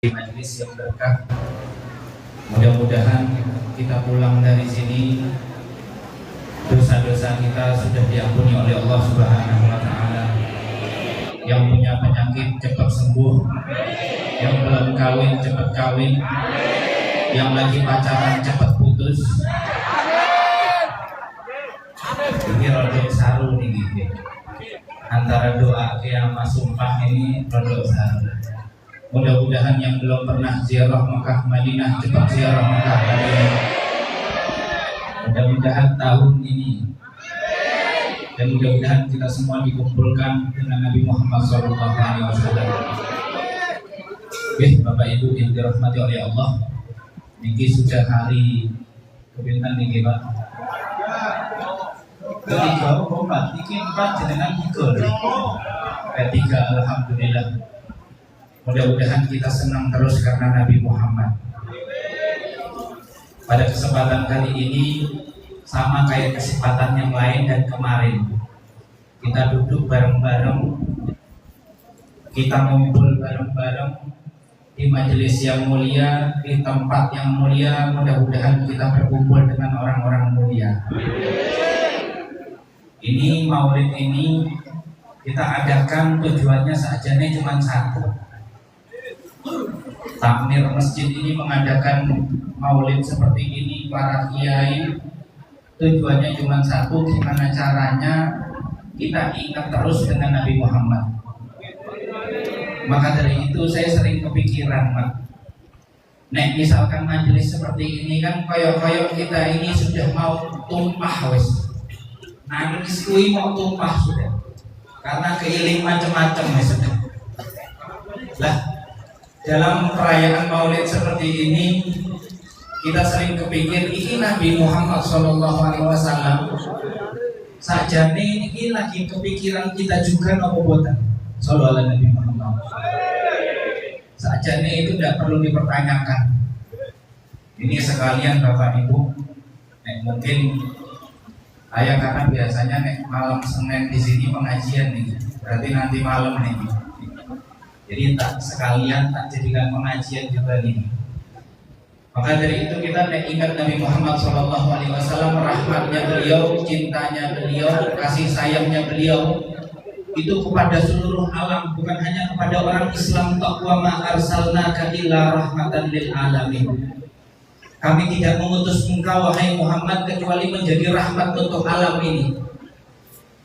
Majelis yang berkah. Mudah-mudahan kita pulang dari sini dosa-dosa kita sudah diampuni oleh Allah Subhanahu wa Ta'ala. Yang punya penyakit cepat sembuh, yang belum kawin cepat kawin, yang lagi pacaran cepat putus. Ini rodok saru nih gitu. Antara doa sama sumpah ini rodok saru. Mudah-mudahan yang belum pernah ziarah Mekah Madinah cepat ziarah Mekah Madinah. Mudah-mudahan tahun ini dan mudah-mudahan kita semua dikumpulkan dengan Nabi Muhammad SAW. Oke, Bapak Ibu yang dirahmati oleh Allah, ini sudah hari kebintan nih Pak. Ketiga, empat, ini empat jenengan ketiga, alhamdulillah. Mudah-mudahan kita senang terus karena Nabi Muhammad. Pada kesempatan kali ini sama kayak kesempatan yang lain dan kemarin, kita duduk bareng-bareng, kita ngumpul bareng-bareng di majelis yang mulia, di tempat yang mulia. Mudah-mudahan kita berkumpul dengan orang-orang mulia. Ini maulid ini kita adakan tujuannya sajanya cuma satu. Takmir masjid ini mengadakan maulid seperti ini, para kiai, tujuannya cuma satu, gimana caranya kita ingat terus dengan Nabi Muhammad. Maka dari itu saya sering kepikiran, Pak, nek misalkan majelis seperti ini kan koyok-koyok kita ini sudah mau tumpah wes, nangis kui mau tumpah sudah, karena keiling macam-macam ya sudah. Lah, dalam perayaan maulid seperti ini kita sering kepikir ini Nabi Muhammad SAW sajane ini lagi kepikiran kita juga nopo boten sallallahu Nabi Muhammad. Sajane itu tidak perlu dipertanyakan. Ini sekalian Bapak Ibu, mungkin ayah karena biasanya malam Senin di sini pengajian nih, berarti nanti malam nih. Jadi tak sekalian tak jadikan pengajian juga ini. Maka dari itu kita ingat Nabi Muhammad SAW, rahmatnya beliau, cintanya beliau, kasih sayangnya beliau itu kepada seluruh alam, bukan hanya kepada orang Islam. Wa ma arsalnaka illa rahmatan lil alamin. Kami tidak mengutus engkau wahai Muhammad kecuali menjadi rahmat untuk alam ini.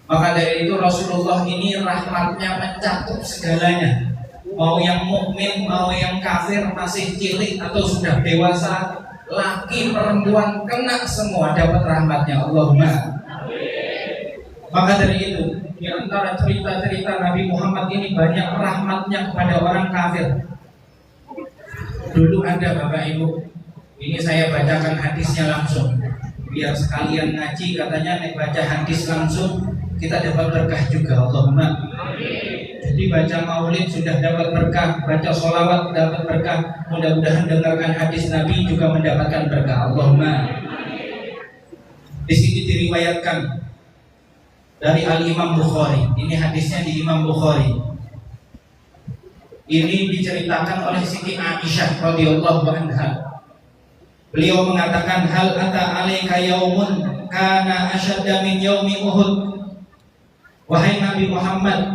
Maka dari itu Rasulullah ini rahmatnya mencakup segalanya. Mau yang mukmin, mau yang kafir, masih cilik atau sudah dewasa, laki, perempuan, kena semua dapat rahmatnya. Allahumma. Maka dari itu, di antara cerita-cerita Nabi Muhammad ini banyak rahmatnya kepada orang kafir. Dulu ada Bapak Ibu, ini saya bacakan hadisnya langsung, biar sekalian ngaji, katanya nek baca hadis langsung kita dapat berkah juga. Allahumma. Jadi baca maulid sudah dapat berkah, baca sholawat dapat berkah. Mudah-mudahan dengarkan hadis Nabi juga mendapatkan berkah. Allahumma. Di sini diriwayatkan dari Al-Imam Bukhari. Ini hadisnya di Imam Bukhari. Ini diceritakan oleh Siti Aisyah radhiyallahu anha. Beliau mengatakan, hal ata alaika yaumun kana asyadda min yaumi Uhud. Wahai Nabi Muhammad,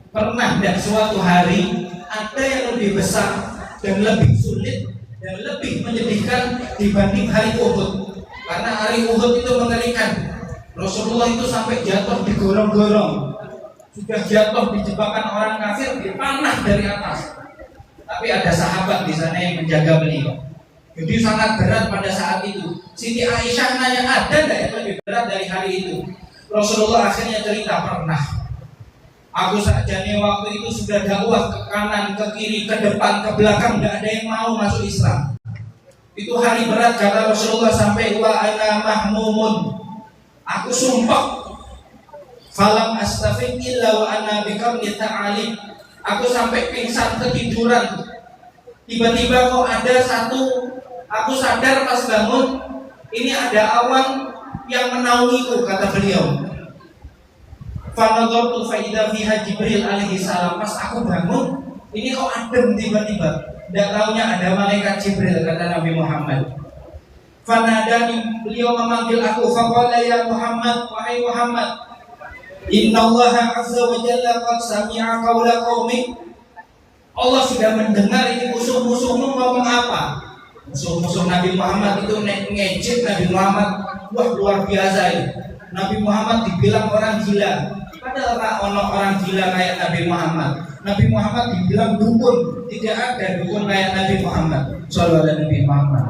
pernah tidak suatu hari ada yang lebih besar dan lebih sulit dan lebih menyedihkan dibanding hari Uhud? Karena hari Uhud itu mengerikan. Rasulullah itu sampai jatuh digorong-gorong, sudah jatuh di jebakan orang kafir, dipanah dari atas. Tapi ada sahabat di sana yang menjaga beliau. Jadi sangat berat pada saat itu. Siti Aisyah nanya, ada tidak yang lebih berat dari hari itu? Rasulullah akhirnya cerita, pernah. Aku sajane waktu itu sudah dakwah ke kanan, ke kiri, ke depan, ke belakang, tidak ada yang mau masuk Islam. Itu hari berat, kata Rasulullah, sampai wa ana mahmumun. Aku sumpah, falam astafid illa wa ana biqamni ta'alim. Aku sampai pingsan ketiduran. Tiba-tiba kok ada satu, aku sadar pas bangun, ini ada awan yang menaungiku, kata beliau. Fanadhartu fa idza fiha Jibril alaihi salam. Pas aku bangun, ini kok adem tiba-tiba. Tidak taunya ada malaikat Jibril, kata Nabi Muhammad. Fanadani, beliau memanggil aku. Faqala ya Muhammad, wahai Muhammad, Innallaha azza wa jalla qad sami'a qawla qaumik. Allah sudah mendengar ini musuh-musuhmu ngomong apa. Musuh-musuh Nabi Muhammad itu ngejek Nabi Muhammad. Wah, luar biasa ini. Nabi Muhammad dibilang orang gila. Padahal orang gila kayak Nabi Muhammad. Nabi Muhammad dibilang dukun. Tidak ada dukun kayak Nabi Muhammad. Sallallahu alaihi Muhammad.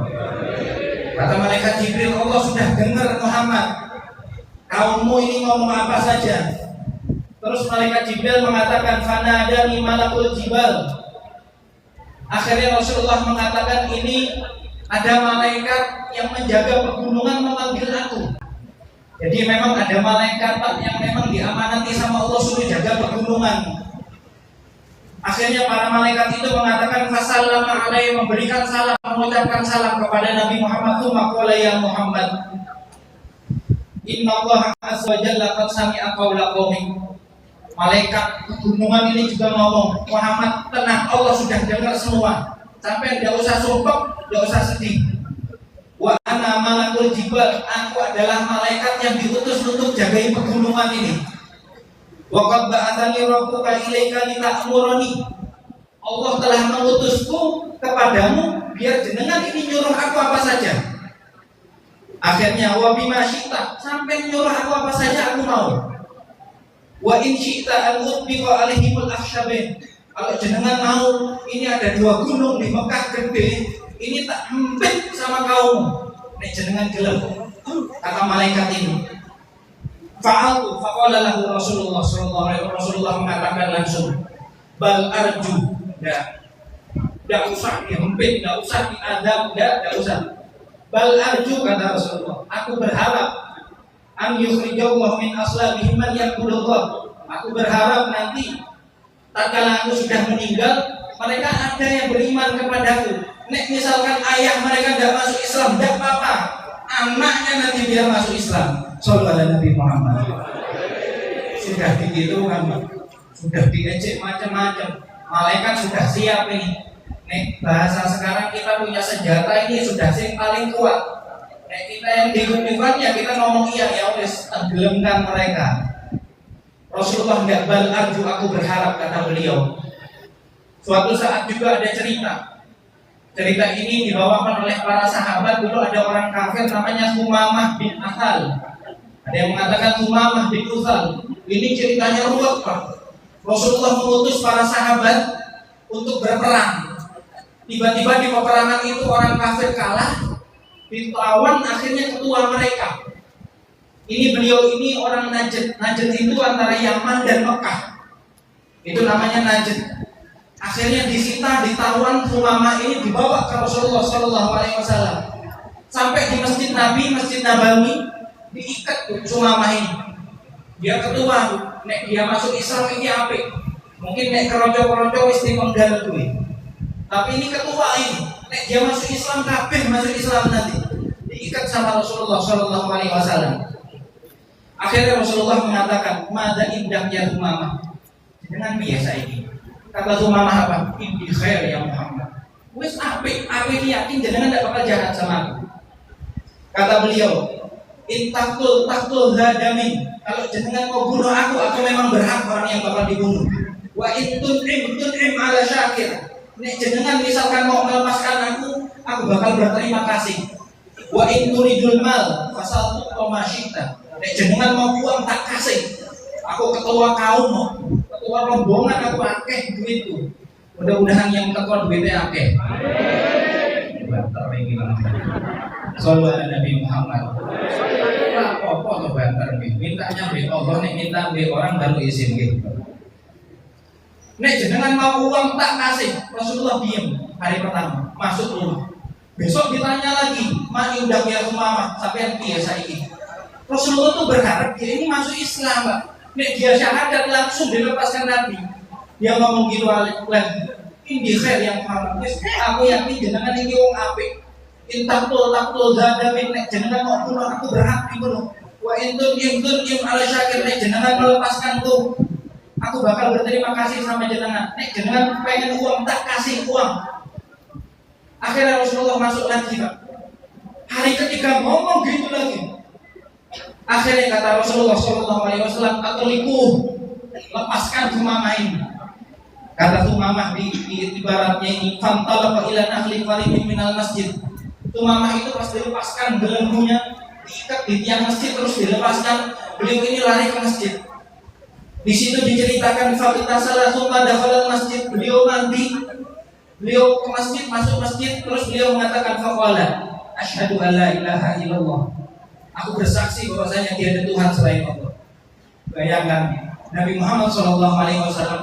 Kata malaikat Jibril, Allah sudah dengar Muhammad. Kaummu ini ngomong apa saja. Terus malaikat Jibril mengatakan, fanadani malakul jibal. Akhirnya Rasulullah mengatakan, ini ada malaikat yang menjaga pegunungan memanggil aku. Jadi memang ada malaikat yang memang diamanati sama Allah suruh jaga pegunungan. Akhirnya para malaikat itu mengatakan fasallama alaihi, memberikan salam, mengucapkan salam kepada Nabi Muhammad. Maqala ya Muhammad, Innallaha azza wa jalla qad sami'a qawla qaumik. Malaikat pegunungan ini juga ngomong, Muhammad tenang, Allah sudah dengar semua. Sampai tidak usah sumpah, tidak usah sedih. Wa ana malakul jibal, aku adalah malaikat yang diutus untuk jagain pegunungan ini. Wa qad ba'atsani rabbuka ilaika lita'murani. Allah telah mengutusku kepadamu biar jenengan ini nyuruh aku apa saja. Akhirnya wa bima syi'ta, sampai nyuruh aku apa saja aku mau. Wa in syi'ta an utbiqa alaihimul akhshabin. Kalau jenengan mau, ini ada 2 gunung di Mekah gede, ini tak hempit sama kaum. Nek jenengan gelem, kata malaikat ini. Fa'altu, faqala lahu Rasulullah sallallahu alaihi wasallam. Rasulullah mengatakan langsung, bal arju, enggak usah dihempit, enggak usah diadab, enggak usah. Bal arju, kata Rasulullah, aku berharap an yukhrijallahu min aslabihim man yaqulullah. Aku berharap nanti tatkala aku sudah meninggal, mereka ada yang beriman kepadaku. Nek misalkan ayah mereka tidak masuk Islam, tidak apa-apa, anaknya nanti biar masuk Islam. Sallallahu alaihi Nabi Muhammad. Sudah begitu kan, sudah diejek macam-macam. Malaikat sudah siap ini. Nek bahasa sekarang kita punya senjata ini sudah yang paling kuat. Nek kita yang dihukumkan ya kita ngomong iya ya wes, tenggelamkan mereka. Rasulullah enggak bal arju, aku berharap, kata beliau. Suatu saat juga ada cerita. Cerita ini dibawakan oleh para sahabat. Dulu ada orang kafir namanya Sumamah bin Athal. Ada yang mengatakan Sumamah bin Uthal. Ini ceritanya ruwet, Pak. Rasulullah mengutus para sahabat untuk berperang. Tiba-tiba di peperangan itu orang kafir kalah, ditawan akhirnya ketua mereka. Ini beliau ini orang Najd. Najd itu antara Yaman dan Mekah. Itu namanya Najd. Akhirnya disita, ditawan Sumamah ini dibawa ke Rasulullah Sallallahu Alaihi Wasallam. Sampai di Masjid Nabi, Masjid Nabawi, diikat Sumamah ini. Dia ketua, nek dia masuk Islam ini apik. Mungkin nek keroco-keroco wis dipenggal kuwi. Tapi ini ketua ini, nek dia masuk Islam kabeh masuk Islam nanti. Diikat sama Rasulullah Sallallahu Alaihi Wasallam. Akhirnya Rasulullah mengatakan, "Mada indahnya Sumamah." Dengan biasa ini. Kata Sumamah apa? Inni khair ya Muhammad. Wis apik, aku yakin jenengan tidak bakal jahat sama aku. Kata beliau, "Intakul takul zadamin." Kalau jenengan mau bunuh aku memang berhak orang yang bakal dibunuh. Wa tun'im ala syakir. Nek jenengan misalkan mau melepaskan aku bakal berterima kasih. Wa in turidul mal fasaltu wa masyita. Nek jenengan mau uang tak kasih. Aku ketua kaum, ketua rombongan, aku akeh duitku. Mudah-mudahan yang ketua duitnya akeh. Banter iki lah. Sallallahu alaihi Nabi Muhammad. Apa to banter iki? Mintanya be Allah, nek minta be orang baru izin gitu. Nek jenengan mau uang tak kasih, Rasulullah diam hari pertama, masuk rumah. Besok ditanya lagi, "Mani udah ya Sumamah, sampean piye saiki?" Rasulullah tuh berharap dia ini masuk Islam, Pak. Nek dia syahadat langsung dilepaskan Nabi. Dia ngomong gitu lagi. Ini khair yang Muhammad. Aku yakin jenengan ini wong apik. Intakul zadamin, nek jenengan mau bunuh aku berhak dibunuh. Wa intun ala syakir, nek jenengan melepaskanku, aku bakal berterima kasih sama jenengan. Nek jenengan pengen uang tak kasih uang. Akhirnya Rasulullah masuk lagi, Pak. Hari ketiga ngomong gitu lagi. Akhirnya kata Rasulullah SAW, "Atliku, lepaskan Tumamah ini." Kata Tumamah di ibaratnya ini, "Fantalaqa ila nakhli qaribin minal masjid." Tumamah itu pas dilepaskan belenggunya, diikat di tiang masjid terus dilepaskan, beliau ini lari ke masjid. Di situ diceritakan faqita salatu madakhalal masjid, beliau mandi, beliau ke masjid, masuk masjid, terus beliau mengatakan faqala, "Asyhadu an la ilaha illallah." Aku bersaksi bahwasanya tiada Tuhan selain Allah. Bayangkan Nabi Muhammad SAW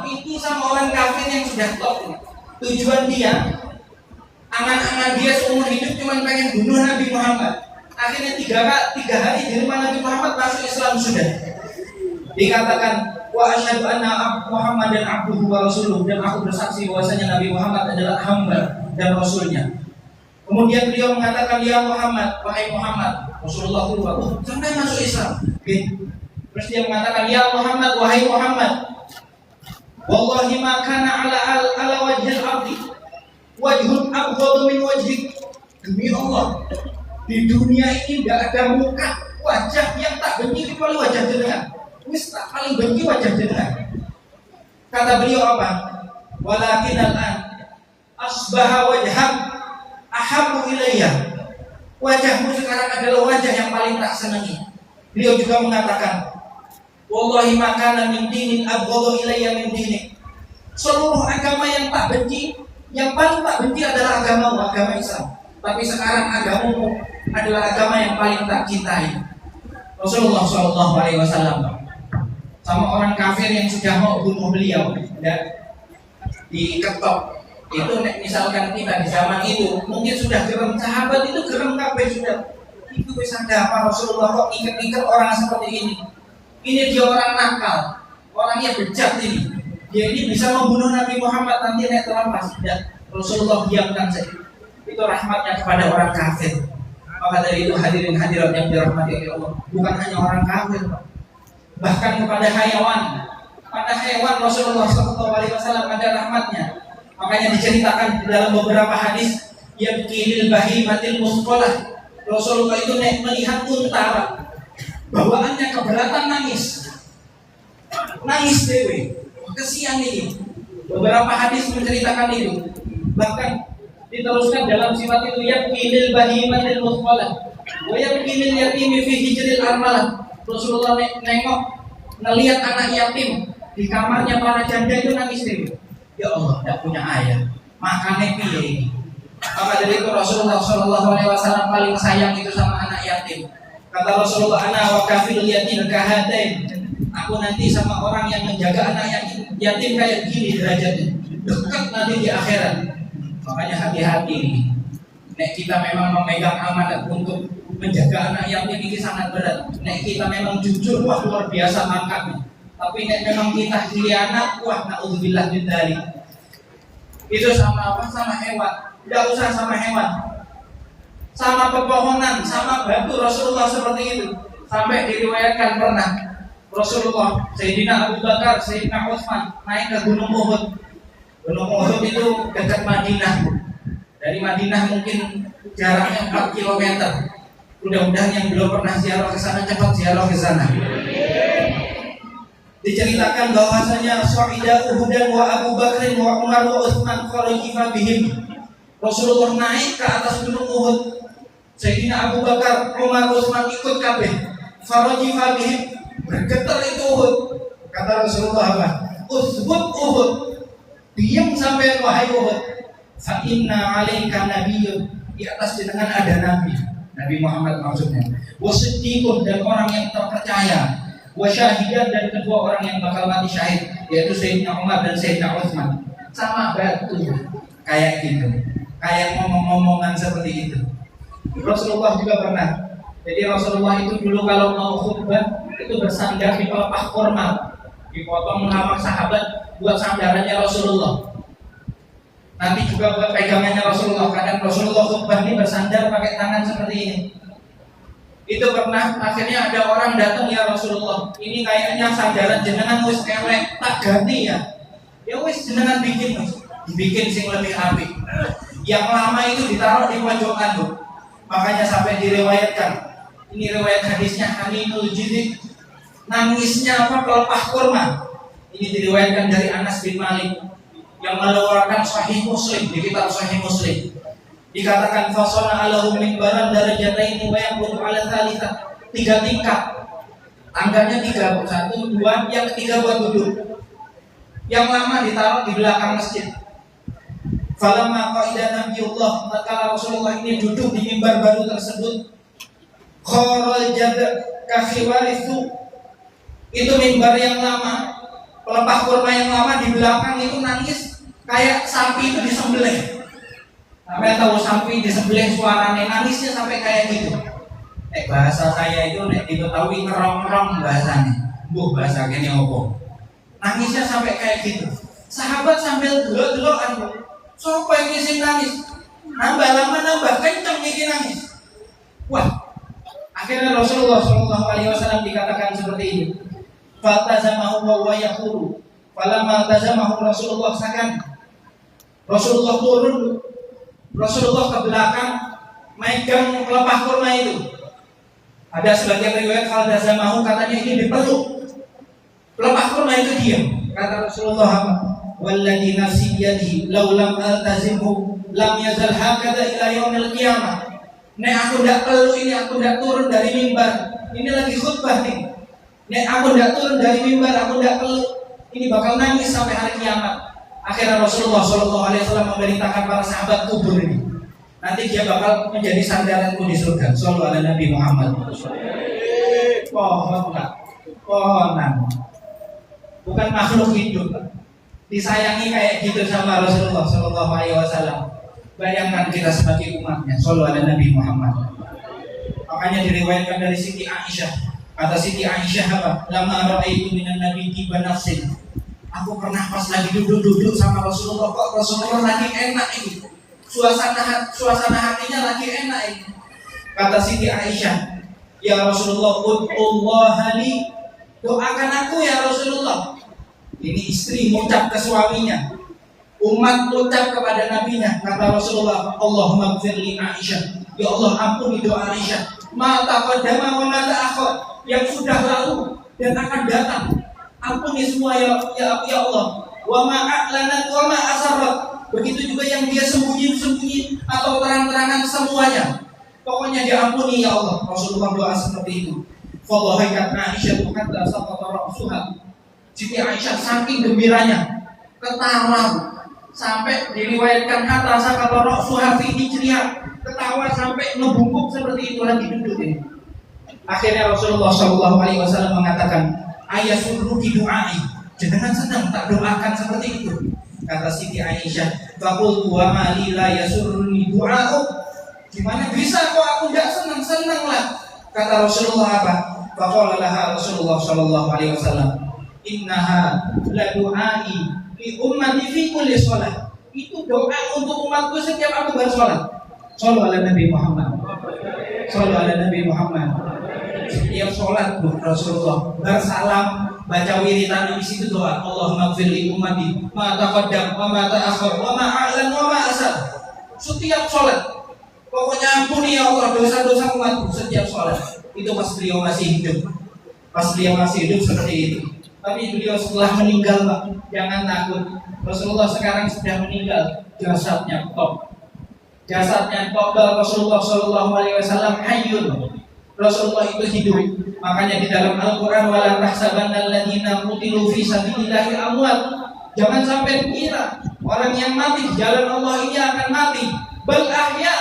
itu sama orang kafir yang sudah top. Tujuan dia, angan-angan dia seumur hidup cuma pengen bunuh Nabi Muhammad. Akhirnya tiga hari di rumah Nabi Muhammad masuk Islam sudah. Dikatakan wa asyhadu anna Muhammadan abduhu wa rasuluh, dan aku bersaksi bahwasanya Nabi Muhammad adalah hamba dan rasulnya. Kemudian beliau mengatakan, "Ya Muhammad, wahai Muhammad." Rasulullah keluar, sampai masuk Islam. Terus dia mengatakan, "Ya Muhammad, wahai Muhammad, wallahi ma kana ala wajhil ardi wajhun abghadu min wajhik." Demi Allah, di dunia ini tidak ada muka, wajah yang tak benci kecuali wajah jenengan. Wis tak paling benci wajah jenengan. Kata beliau apa? "Walakin al-an asbaha wajhak ahabbu ilayya." Wajahmu sekarang adalah wajah yang paling tak senangi. Beliau juga mengatakan, "Wallahi ma kana min dinin abghadu ilayya min dinik." Seluruh agama yang tak benci, yang paling tak benci adalah agama Islam. Tapi sekarang agamamu adalah agama yang paling tak cintai. Rasulullah SAW sama orang kafir yang sudah mau bunuh beliau, ya, diketok. Itu misalkan kita di zaman itu mungkin sudah gerem, sahabat itu gerem kabeh sudah. Itu bisa ada apa Rasulullah kok ikat-ikat orang seperti ini? Ini dia orang nakal, orangnya bejat ini. Dia ini bisa membunuh Nabi Muhammad nanti naik terampas. Tidak, Rasulullah diamkan saja. Itu rahmatnya kepada orang kafir. Maka dari itu hadirin hadirat yang dirahmati oleh Allah, bukan hanya orang kafir, bahkan kepada hayawan. Pada hewan Rasulullah SAW ada rahmatnya. Makanya diceritakan di dalam beberapa hadis, yang kilil bahimatil musqalah. Rasulullah itu melihat unta, bawaannya keberatan nangis dewe, kesian ini. Beberapa hadis menceritakan itu. Bahkan diteruskan dalam sifat itu, yang kilil bahimatil musqalah, wa yang kilil yatimi fi hijril armalah. Rasulullah nengok ngelihat anak yatim di kamarnya para janda itu nangis dewe. Ya Allah, tidak punya ayah, makannya piye ini. Maka dari itu Rasulullah SAW paling sayang itu sama anak yatim. Kata Rasulullah, "Ana wa kafil yatim kahatain." Aku nanti sama orang yang menjaga anak yatim kayak gini derajatnya, dekat nanti di akhirat. Makanya hati-hati nih. Nek kita memang memegang amanat untuk menjaga anak yatim ini sangat berat. Nek kita memang jujur, wah luar biasa mangkatnya. Tapi nek memang kita khianat, wah naudzubillah min dzalik. Itu sama apa? Sama hewan. Tidak usah sama hewan, sama pepohonan, sama batu. Rasulullah seperti itu. Sampai diriwayatkan pernah Rasulullah, Sayyidina Abu Bakar, Sayyidina Utsman naik ke Gunung Uhud. Gunung Uhud itu dekat Madinah. Dari Madinah mungkin jaraknya 4 km. Mudah-mudahan yang belum pernah ziarah ke sana cepat ziarah ke sana. Diceritakan bahwasanya Sa'ida Uhudan wa Abu Bakrin wa Umar wa Utsman kharajifa bihim. Rasulullah naik ke atas gunung Uhud. Sayyidina Abu Bakar, Umar, Utsman ikut kabeh. Kharajifa bihim, bergetar itu Uhud. Kata Rasulullah apa? Uthbut Uhud, diam sampai wahai Uhud. Fa inna 'alaika nabiyyun, di atas jenengan ada nabi, Nabi Muhammad maksudnya. Wa siddiqun, dan orang yang terpercaya. Wa syahidan, dan kedua orang yang bakal mati syahid, yaitu Sayyidina Umar dan Sayyidina Utsman. Sama batu kayak gitu, kayak ngomong-ngomongan seperti itu. Rasulullah juga pernah. Jadi Rasulullah itu dulu kalau mau khutbah itu bersandar di pelepah kurma, dipotong sama sahabat buat sandarannya Rasulullah. Nanti juga buat pegangannya Rasulullah. Kadang Rasulullah khutbah ini bersandar pakai tangan seperti ini. Itu pernah, akhirnya ada orang datang, "Ya Rasulullah, ini kayaknya sandaran jenengan wis elek, tak ganti ya." Ya wis jenengan bikin, wis dibikin sing lebih apik. Yang lama itu ditaruh di pojokan tuh. Makanya sampai diriwayatkan, ini riwayat hadisnya Haninul Jidid, nangisnya apa pelepah kurma. Ini diriwayatkan dari Anas bin Malik yang mengeluarkan Sahih Muslim, di kitab Sahih Muslim. Dikatakan fasona alahum mimbaran darajataini wa yaqutu ala tsalitsah, 3 tingkat. Tangganya 3, 1, 2, yang ketiga buat duduk. Yang lama ditaruh di belakang masjid. Falamma qa'ida Nabiullah, tatkala Rasulullah ini duduk di mimbar baru tersebut, kharal jada kakhiwarithu, itu mimbar yang lama, pelepah kurma yang lama di belakang itu nangis kayak sapi itu disembelih. Sampai tahu sapi disembelih suaranya nangisnya sampai kayak gitu. Bahasa saya itu nek diketahui ngerong-ngerong bahasanya. Bahasa gini opo. Nangisnya sampai kayak gitu. Sahabat sambil delok-delokan, sopo yang sing nangis? Nambah lama nambah kenceng iki nangis. Wah, akhirnya Rasulullah SAW dikatakan seperti ini. Fatazamahu wa yaqulu. Falamma tazamahu Rasulullah sakan. Rasulullah turun. Rasulullah ke belakang megang pelepah kurma itu. Ada sebagian riwayat fatazamahu katanya ini dipeluk. Pelepah kurma itu diam. Kata Rasulullah apa? Walladzi nafsi biyadihi law lam altazimhu lam yazal hakadha ila yaumil qiyamah. Nek aku ndak peluk ini, aku ndak turun dari mimbar. Ini lagi khutbah nih. Nek aku ndak turun dari mimbar, aku ndak peluk, ini bakal nangis sampai hari kiamat. Akhirnya Rasulullah SAW memerintahkan para sahabat kubur ini. Nanti dia bakal menjadi sandaranku di surga. Shallallahu alaihi Nabi Muhammad. Pohon lah, pohonan. Bukan makhluk hidup. Disayangi kayak gitu sama Rasulullah SAW. Bayangkan kita sebagai umatnya. Shallallahu alaihi Nabi Muhammad. Makanya diriwayatkan dari Siti Aisyah. Kata Siti Aisyah apa? Lama ra'aitu minan nabi tiba nafsin. Aku pernah pas lagi duduk-duduk sama Rasulullah, kok Rasulullah lagi enak ini. Suasana hatinya lagi enak ini. Kata Siti Aisyah, ya Rasulullah, ud'ullah li, doakan aku ya Rasulullah. Ini istri mengucap ke suaminya, umat mengucap kepada nabinya. Kata Rasulullah, Allahumma gfir li Aisyah, ya Allah ampuni doa Aisyah, ma taqaddama wa ma ta'akhkhar, yang sudah lalu dan akan datang. Ampuni semua ya Allah. Wa ma a'lanat wa ma asarrat. Begitu juga yang dia sembunyi-sembunyi atau terang-terangan semuanya. Pokoknya diampuni ya Allah. Rasulullah doa seperti itu. Fallahikat Aisyah hatta saqata ra'suha. Siti Aisyah saking gembiranya ketawa sampai diriwayatkan hatta saqata ra'suha fi hijriha. Ketawa sampai ngebungkuk seperti itu lagi duduk ini. Akhirnya Rasulullah SAW mengatakan, ayasurruki du'ai, jangan senang tak doakan seperti itu. Kata Siti Aisyah, faqultu wa ma li la yasurruni du'a'u, gimana bisa kok aku enggak senang lah. Kata Rasulullah apa? Faqala laha Rasulullah SAW, innaha la du'ai li ummati fi kulli shalah. Itu doa untuk umatku setiap aku bersolat. Shallallahu alaihi Nabi Muhammad. Shallallahu alaihi Nabi Muhammad. Setiap sholat Rasulullah bersalam, baca wiridan di situ doa, Allahumma ighfir li ummati ma taqaddam wa ma ta'akhkhar wa ma a'lan wa ma asar. Setiap sholat pokoknya ampuni ya Allah dosa-dosa umatku setiap sholat. Itu pas beliau masih hidup. Pas beliau masih hidup seperti itu. Tapi beliau setelah meninggal, Pak, jangan takut. Rasulullah sekarang sudah meninggal, jasadnya top. Jasadnya topel Rasulullah SAW hayyun. Rasulullah itu hidup. Makanya di dalam Al-Quran, wala tahsabanna alladziina qutilu fi sabilillahi amwat. Jangan sampai kira orang yang mati di jalan Allah ini akan mati. Bal ahya,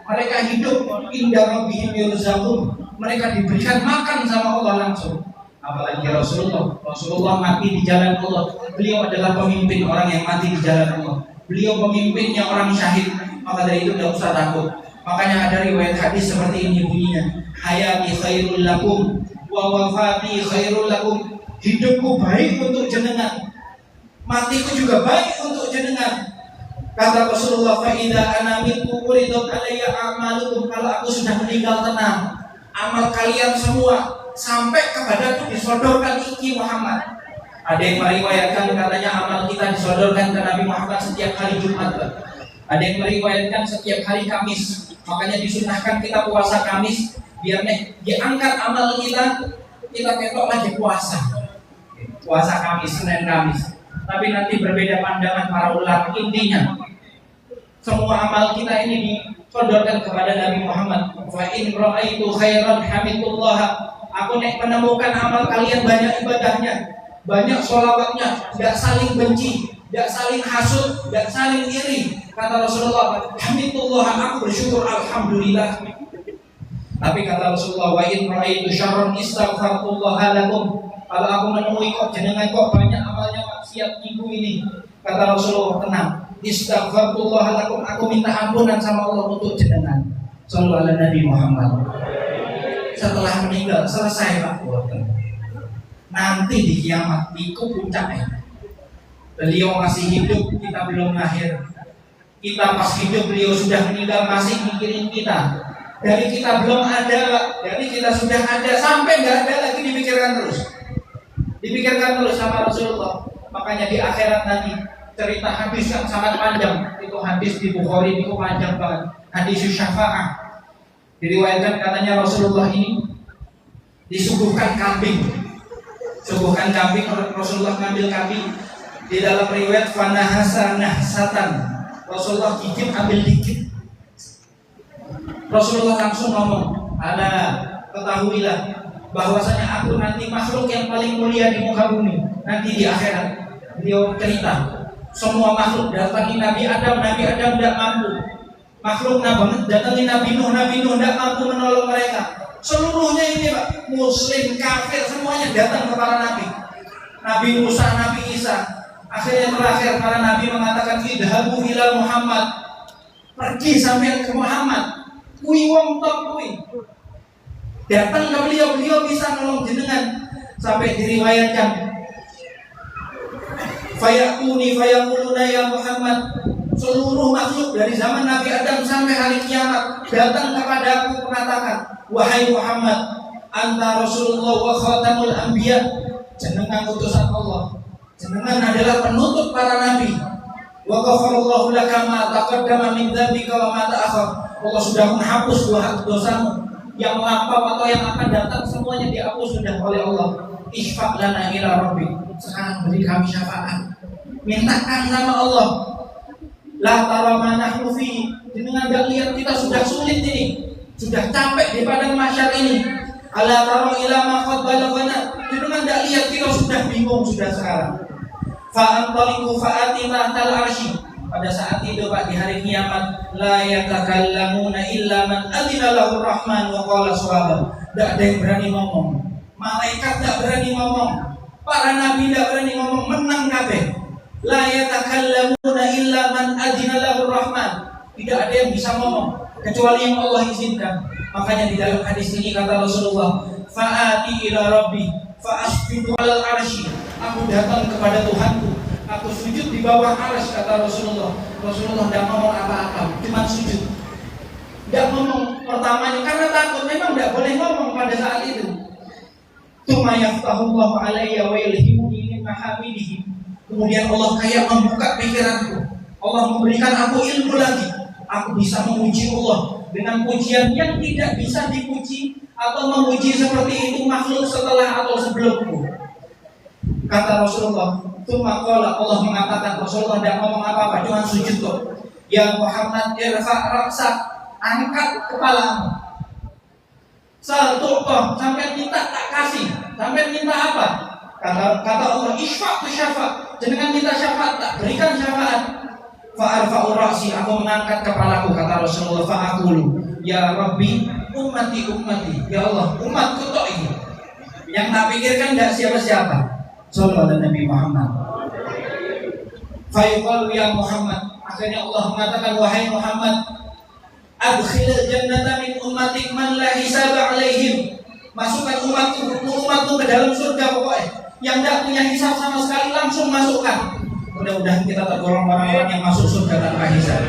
mereka hidup. Inda rabbihim yurzaqun, mereka diberikan makan sama Allah langsung. Apalagi Rasulullah mati di jalan Allah. Beliau adalah pemimpin orang yang mati di jalan Allah. Beliau pemimpinnya orang syahid. Maka dari itu tidak usah takut. Makanya ada riwayat hadis seperti ini bunyinya, hayati khairul lakum wa wafati khairul lakum. Hidupku baik untuk jenengan, matiku juga baik untuk jenengan. Kata Rasulullah, fa idza ana minkum uridat alayya a'malukum, kalau aku sudah meninggal tenang, amal kalian semua sampai kepadaku disodorkan iki Muhammad. Ada yang meriwayatkan katanya amal kita disodorkan ke Nabi Muhammad setiap hari Jumat. Ada yang meriwayatkan setiap hari Kamis, makanya disunahkan kita puasa Kamis biar diangkat amal kita ketok lagi puasa. Puasa Kamis, Senin Kamis. Tapi nanti berbeda pandangan para ulama. Intinya semua amal kita ini disodorkan kepada Nabi Muhammad. Fa in ra'aitu khairan hamidullah. Aku menemukan amal kalian banyak ibadahnya, banyak sholawatnya, tidak saling benci, tidak saling hasud, tidak saling iri. Kata Rasulullah, hamidullah, aku bersyukur alhamdulillah. Tapi kata Rasulullah, wa in ra'aitu syarran istaghfarullah lakum. Kalau aku menemui kok jenengan kok banyak amalnya maksiat minggu ini, kata Rasulullah, tenang, istaghfarullah lakum, aku minta ampunan sama Allah untuk jenengan. Shallallahu ala Nabi Muhammad. Setelah meninggal selesai Pak. Nanti di kiamat itu puncaknya. Beliau masih hidup, kita belum lahir. Kita pas hidup, beliau sudah meninggal, masih mikirin kita. Dari kita belum ada Pak, dari kita sudah ada sampai nggak ada lagi dipikirkan terus. Dipikirkan terus sama Rasulullah. Makanya di akhirat nanti cerita hadis yang sangat panjang. Itu hadis di Bukhari, itu panjang banget. Hadis syafa'ah. Diriwayatkan katanya Rasulullah ini disuguhkan kambing. Suguhkan kambing, Rasulullah ngambil kambing. Di dalam riwayat fanahasa nahsatan. Rasulullah gigit, ambil dikit. Rasulullah langsung ngomong, "Ala, ketahuilah bahwasanya aku nanti makhluk yang paling mulia di muka bumi nanti di akhirat." Beliau cerita, semua makhluk datangi Nabi Adam tidak mampu. Makhluk datangi Nabi Nuh tidak mampu menolong mereka. Seluruhnya ini Pak, muslim, kafir, semuanya datang kepada Nabi. Nabi Musa, Nabi Isa. Akhirnya terakhir para Nabi mengatakan, idhabu ila Muhammad. Pergi sampai ke Muhammad. Kui wong top kui. Datang ke beliau bisa nolong jenengan. Sampai diriwayatkan, fayaquni fayaquluna ya Muhammad. Seluruh makhluk dari zaman Nabi Adam sampai hari kiamat datang kepadaku mengatakan, wahai Muhammad, anta Rasulullah wa khatamul anbiya. Jenengan utusan Allah, jenengan adalah penutup para nabi. Wa ghafarallahu laka ma taqaddama min dzambika wa ma ta'akhkhar. Allah sudah menghapus dosamu yang melampau atau yang akan datang, semuanya dihapus sudah oleh Allah. Isfa' lana ila rabbi. Sekarang beri kami syafaat. Mintakan sama Allah. La tara ma nahnu fi. Dengan enggak lihat kita sudah sulit ini. Sudah capek di padang mahsyar ini. Ala tara ila ma qad balaghana. Dengan enggak lihat kita sudah bingung sudah sekarang. Fa antaliqu fa atina tal arsy. Pada saat itu Pak, di hari kiamat, la yatakallamuna illa man adzina lahu rahman wa qala shawaba. Enggak ada yang berani ngomong. Malaikat enggak berani ngomong. Para nabi enggak berani ngomong, menang kabeh. La yatakallamuna illa man adzina lahu rahman. Tidak ada yang bisa ngomong kecuali yang Allah izinkan. Makanya di dalam hadis ini kata Rasulullah, fa'ati ila rabbi fa'asjudu 'alal arsy. Aku datang kepada Tuhanku, aku sujud di bawah arsy, kata Rasulullah. Rasulullah tidak ngomong apa-apa, cuma sujud. Tidak ngomong pertamanya karena takut, memang tidak boleh ngomong pada saat itu. Tsumma yaftahullahu 'alayya wa yulhimuni min mahamidihi. Kemudian Allah kayak membuka pikiranku. Allah memberikan aku ilmu lagi. Aku bisa memuji Allah dengan pujian yang tidak bisa dipuji atau memuji seperti itu makhluk setelah atau sebelumku. Kata Rasulullah, tsumma qala, Allah mengatakan, Rasulullah tidak ngomong apa-apa, cuma sujud kok. Ya Muhammad, irfa' ra'sak, angkat kepalamu. Saltuqah, sampai minta tak kasih. Sampai minta apa? Kata Allah, isfa' tu syafa'. Jangan minta syafaat, tak berikan syafaat. Fa'arfa'u ra'si, aku mengangkat kepalaku, kata Rasulullah. Fa'aqulu, ya Rabbi, ummati. Ya Allah, umatku tok ini. Yang tak pikirkan tidak siapa-siapa. Sallallahu alaihi Nabi Muhammad. Fayuqalu ya Muhammad. Akhirnya Allah mengatakan, wahai Muhammad, adkhilil jannata min ummatik man la hisaba alaihim. Masukkan umatku ke dalam surga pokoknya. Yang tidak punya hisab sama sekali langsung masukkan. Mudah-mudahan kita tergolong orang-orang yang masuk surga tanpa hisab.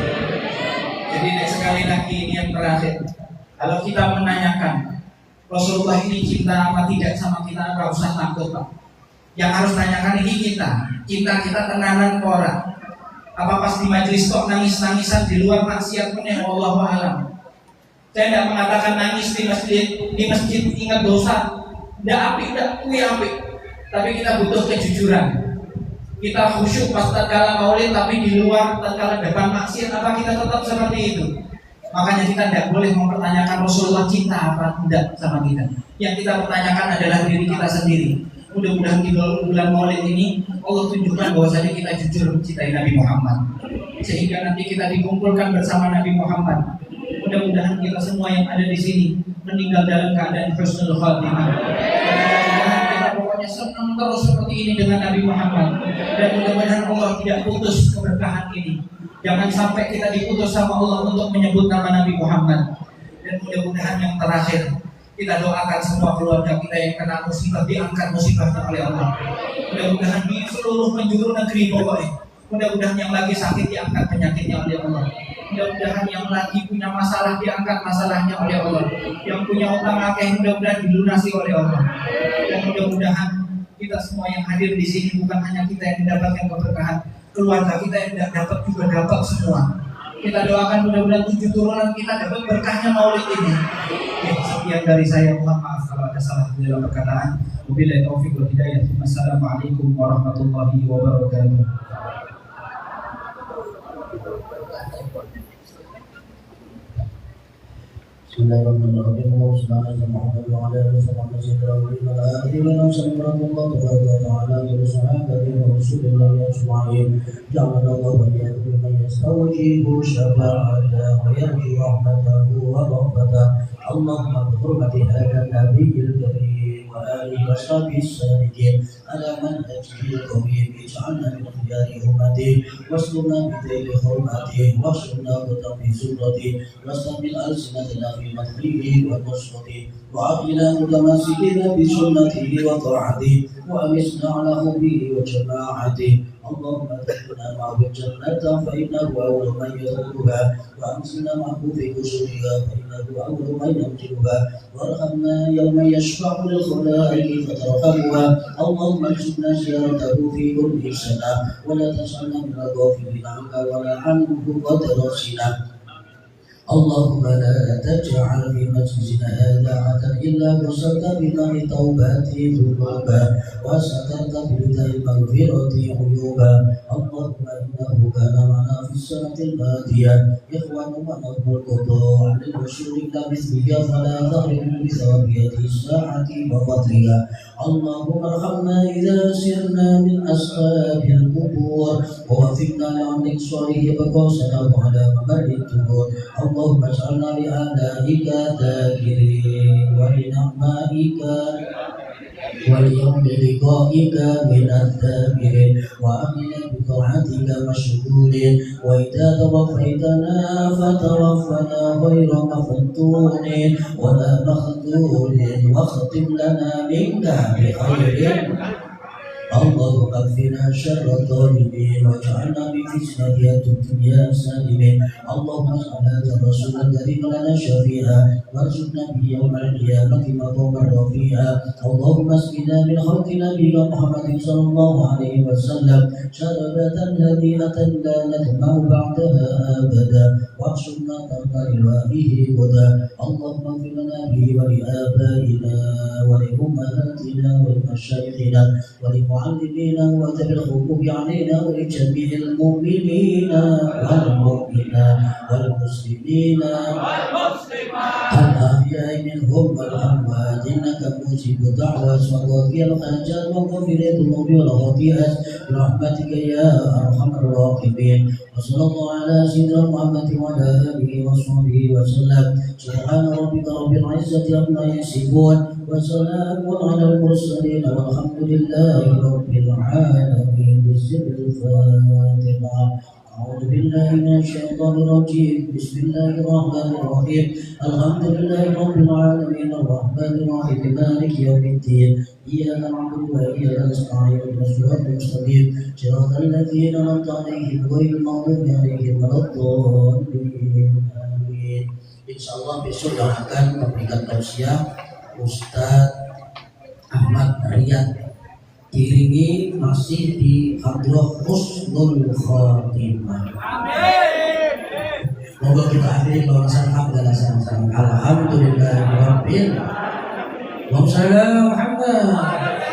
Jadi sekali lagi ini yang terakhir. Kalau kita menanyakan Rasulullah ini cinta apa tidak sama kita, nggak usah takut Pak. Yang harus tanyakan ini kita tenanan ke orang. Apa pas di majelis kok nangis-nangisan di luar maksiat meneh, wallahu a'lam. Saya tidak mengatakan nangis di masjid ingat dosa. Tidak apik, tidak kuwi apik. Tapi kita butuh kejujuran. Kita khusyuk pas tatkala maulid, tapi di luar tatkala depan maksiat, apa kita tetap seperti itu? Makanya kita tidak boleh mempertanyakan Rasulullah cinta apa tidak sama kita. Yang kita pertanyakan adalah diri kita sendiri. Mudah-mudahan di bulan maulid ini Allah tunjukkan bahwasanya kita jujur mencintai Nabi Muhammad, sehingga nanti kita dikumpulkan bersama Nabi Muhammad. Mudah-mudahan kita semua yang ada di sini meninggal dalam keadaan husnul khatimah. Mudah-mudahan kita pokoknya senang terus seperti ini dengan Nabi Muhammad. Dan mudah-mudahan Allah tidak putus keberkahan ini. Jangan sampai kita diputus sama Allah untuk menyebut nama Nabi Muhammad. Dan mudah-mudahan yang terakhir, kita doakan semua keluarga kita yang kena musibah diangkat musibahnya oleh Allah. Mudah-mudahan di seluruh penjuru negeri pokoknya. Mudah-mudahan yang lagi sakit diangkat penyakitnya oleh Allah. Mudah-mudahan yang lagi punya masalah diangkat masalahnya oleh Allah. Yang punya utang akeh mudah-mudahan dilunasi oleh Allah. Dan mudah-mudahan kita semua yang hadir di sini bukan hanya kita yang mendapatkan keberkahan, keluarga kita yang tidak dapat juga dapat semua. Kita doakan mudah-mudahan 7 turunan kita dapat berkahnya maulid ini. Ya, sekian dari saya, mohon maaf kalau ada salah dalam perkataan. Wabillahi taufiq wal hidayah. Wassalamualaikum warahmatullahi wabarakatuh. Bismillahirrahmanirrahim. Sallallahu Muhammad wa ala alihi wa sahbihi wa sallam. Sallallahu ta'ala wa sahabati wa rasulillah ajma'in. Ja'alallahu wa iyyakum man yastawjibu syafa'atahu wa yarju rahmatahu wa rahmatahu. Allahumma bi hurmati hadzal nabiyil karim wa alihi wa sahbihi as-sadiqin ala manhajil qawim ij'alna min khiyari ummati wasluna bi dhilli hurmati wasluna bi sunnati wasamil al-sinatina في مدحه ونصرته وعقلنا متمسكين بسنته وطاعته وأمسنا على حبه وجماعته. اللهم ادخلنا معه الجنة فإنه أول من يدخلها وأمسنا معه في قصورها فإنه أول من يمتلها وارحمنا يوم يشفع للخلائق فترحمها. اللهم ارزقنا زيارته في كل سنة ولا تجعلنا من الغافلين عنك ولا عنه وترسنا. اللهم لا تجعل في مجلسنا هذا عهدا الا غسلت بماء توبتي ذنوبا وسترت برداء المغفرة عيوبا. اللهم انه كان معنا في السنة الماضية اخوان معهم القضاء عن الوصول الى مثلها فلا تغرم بثواب هذه الساعة وفضلها. اللهم ارحمنا اذا سرنا من اصحاب القبور ووفقنا لعمل صالح وقوسنا على ممر الدهور. اللهم اجعلنا لآلائك ذاكرين ولنعمائك واليوم لقائك من الذاكرين وأمنا بطاعتك مشغولين. وإذا توفيتنا فتوفنا غير مفتونين ولا مخذولين واختم لنا منك بخير. اللهم اكفنا شر الظالمين واجعلنا من فتنة الدنيا سالمين. اللهم اجعل هذا الرسول الكريم لنا شفيعا وارزقنا به يوم القيامة مقاما رفيعا. اللهم اسقنا من حوض نبينا محمد صلى الله عليه وسلم شربة هنيئة لا نطمع بعدها أبدا واحشرنا تحت لوائه هدى. اللهم اغفر لنا به ولآبائنا ولأمهاتنا ولمشايخنا ولمعلمينا وتب الحقوق علينا ولجميع المؤمنين والمؤمنات والمسلمين الأحياء منهم والأموات إنك مجيب الدعوات وقاضي الحاجات وغفر الذنوب والخطيئات برحمتك يا أرحم الراحمين. وصلى الله على سيدنا محمد وعلى آله وصحبه وسلم. سبحان ربك رب العزة عما يصفون وسلام على المرسلين والحمد لله رب العالمين. بسم الفاتحة. أعوذ بالله من الشيطان الرجيم. بسم الله الرحمن الرحيم. الحمد لله رب العالمين الرحمن الرحيم مالك يوم الدين. إياك نعبد وإياك نستعين اهدنا الصراط المستقيم صراط الذين أنعمت عليهم غير المغضوب عليهم ولا الضالين. آمين. Insyaallah besok yang akan memberikan tausiah Ustadz Ahmad Riyad diiringi masih di hadroh husnul khotimah. Moga kita akhiri bahasan hamdalah sama-sama. Alhamdulillahirabbil alamin. Muhammad